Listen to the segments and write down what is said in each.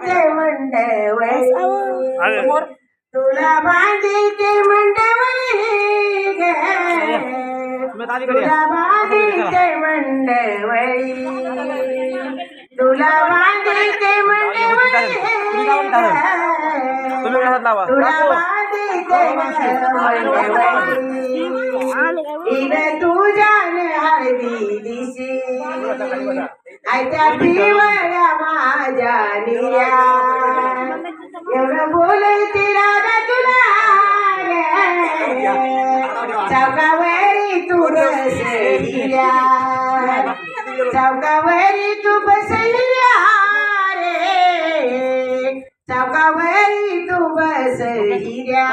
बांधीचे मंडवळी तुला बांधीचे मंडवळी ग तुला बांधीचे मंडवळी तुला बांधीचे मंडवळी तुला बांधीचे मंडवळी इने तुझ्यान हळदी दिशी आयत्या पिवळ्या माझ्या निया एवढं बोलती राधा तुला चौकावरी तू बसल्या चौकावरी तू बसल्या रे चौकावरी तू बसल्या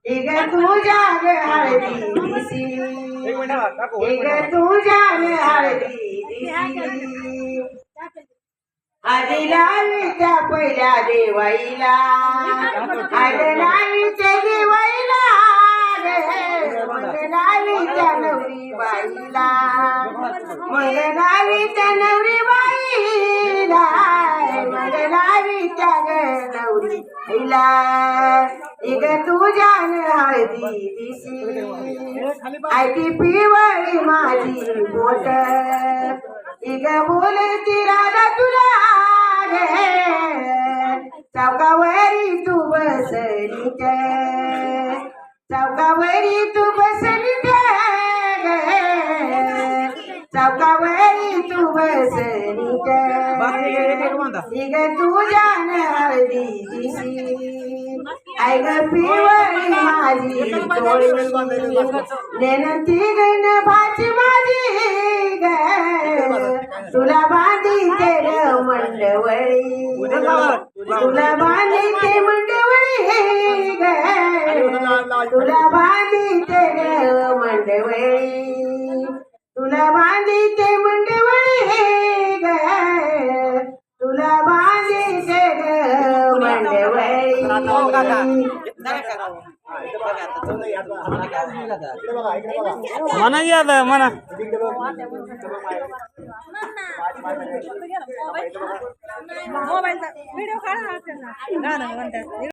इग तुझ्या हळदी दिसी इग तुझ्या हळदी आधी लावीच्या पहिल्या देवाईला आधी लावीच्या देवाईला मग लावीच्या नवरी बाईला मग लावीच्या नवरी बाईला मग लावीच्या नवरी बाईला इग तुझ्यान हळदी दिसी आयती पिवळी माझी बोट इग बोलती राधा तुला चौकावरी तू बसली चौकावरी तू बसली चौकावरी तू बसली इग तुझ्यान हळदी दिसी ऐग पिवळी माझी नेनती गण भाची माझी ग तुला बांधीचे ग मंडवळी तुला बांधीचे मंडवळी ग तुला बांधीचे ग मंडवळी तुला बांधीचे मंडवळी ग तुला बांधीचे ग मंडवळी मना याद मना मोबाईल व्हिडिओ काढा